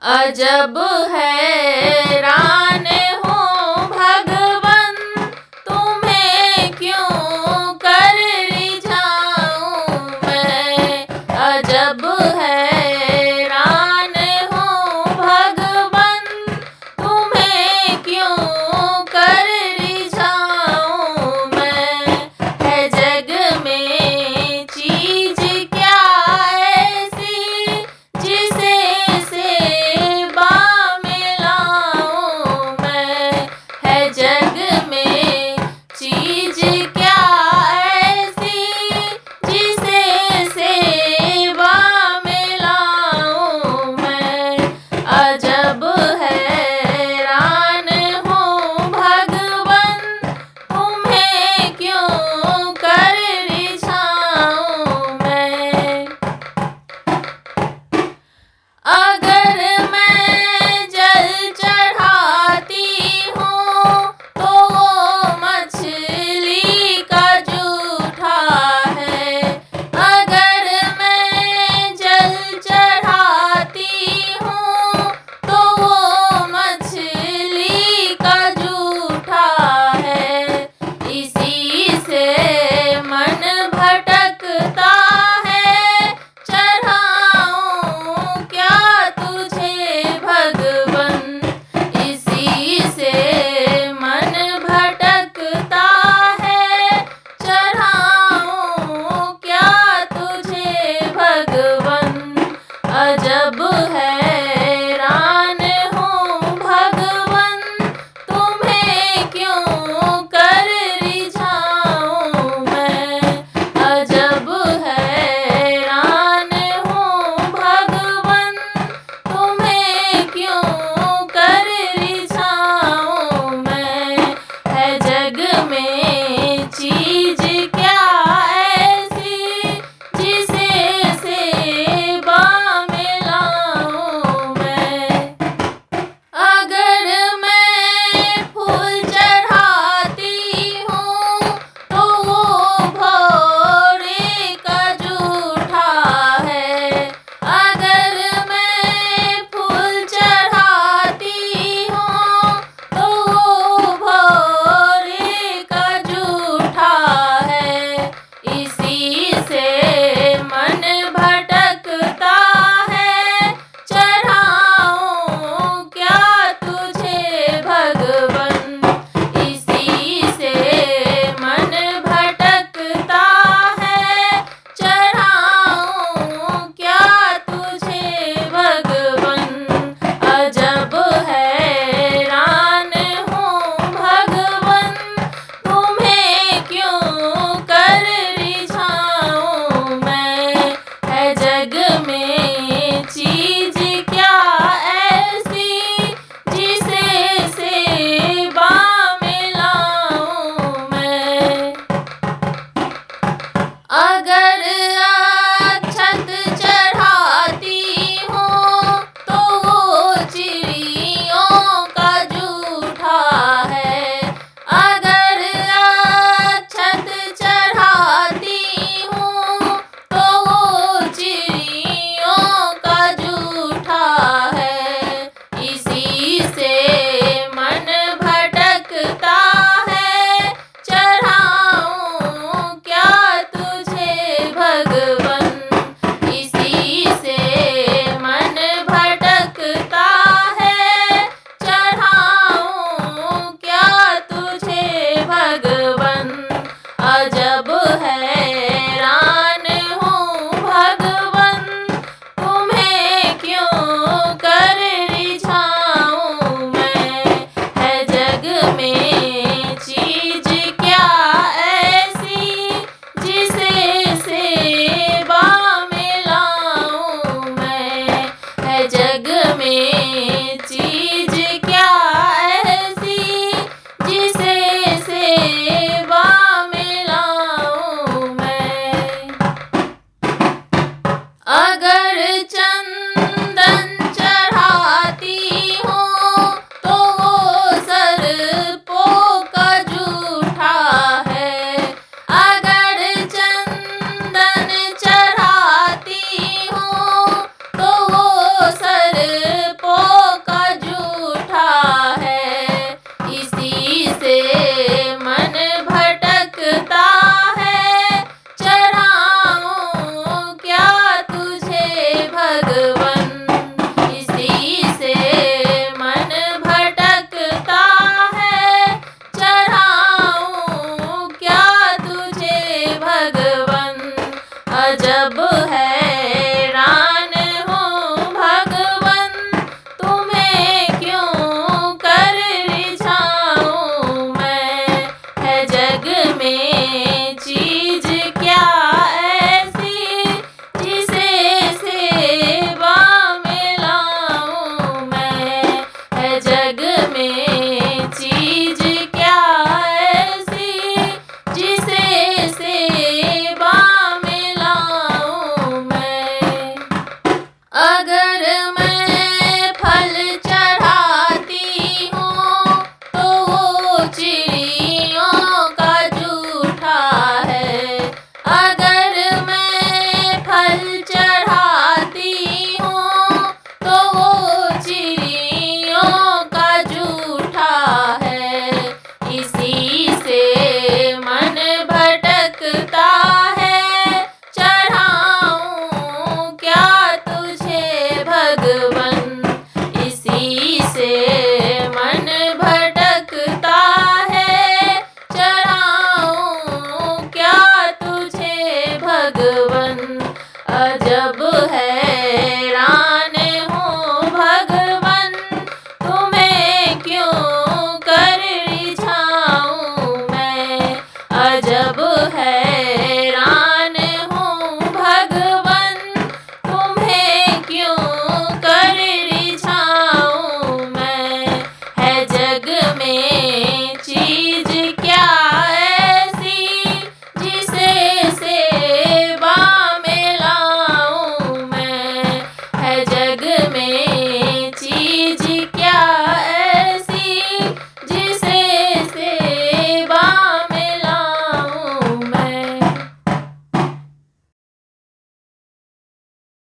अजब हैरान हूँ भगवन, तुम्हें क्यों कर रिझाऊं मैं। अजब हैरान हूँ भगवन, तुम्हें क्यों कर रिझाऊं मैं। है जग में चीज क्या ऐसी जिसे सेवा में लाऊं मैं। है जग में चीज क्या ऐसी जिसे सेवा में लाऊं मैं। अजब हैरान हूँ भगवन, तुम्हें क्यों कर रिझाऊं मैं। अगर मैं जल चढ़ाती हूँ तो वो मछली का जूठा है। अगर मैं जल चढ़ाती हूँ तो वो मछली का जूठा है। इसी से मन भटकता है, चढ़ाऊं क्या तुझे भगवन। इसी से मन भटकता है, चढ़ाऊं क्या तुझे भगवन। अजब हैरान हूँ भगवन, तुम्हें क्यों कर रिझाऊं मैं। अजब हैरान हूँ भगवन, तुम्हें क्यों कर रिझाऊं मैं। है जग में चीज क्या ऐसी जिसे सेवा में लाऊं मैं। अगर मैं फूल चढ़ाती हूँ तो वो भौरे का जूठा है। अगर मैं फूल चढ़ाती हूँ तो वो भौरे का जूठा है। इसी से मन भटकता है, चढ़ाऊं क्या तुझे भगवन। इसी से मन भटकता है, चढ़ाऊं क्या तुझे भगवन। अजब हैरान हूँ भगवन, तुम्हें क्यों कर रिझाऊं मैं। है जग में चीज क्या ऐसी जिसे सेवा में लाऊं मैं। अगर अक्षत चढ़ाती हूँ तो वो चिड़ियों का जूठा है। अगर अक्षत चढ़ाती हूँ तो वो चिड़ियों का जूठा है। इसी से मन भटकता है, चढ़ाऊं क्या तुझे भगवन। इसी से मन भटकता है, चढ़ाऊं क्या तुझे भगवन। अजब हैरान हूँ भगवन, तुम्हें क्यों कर रिझाऊं मैं। है जग में चीज क्या ऐसी जिसे सेवा में लाऊं मैं। है जग में चीज क्या ऐसी जिसे सेवा में लाऊं मैं। अगर चंदन चढ़ाती हूँ तो वो सर्पों का जूठा है। अगर चंदन चढ़ाती हूँ तो वो सर जग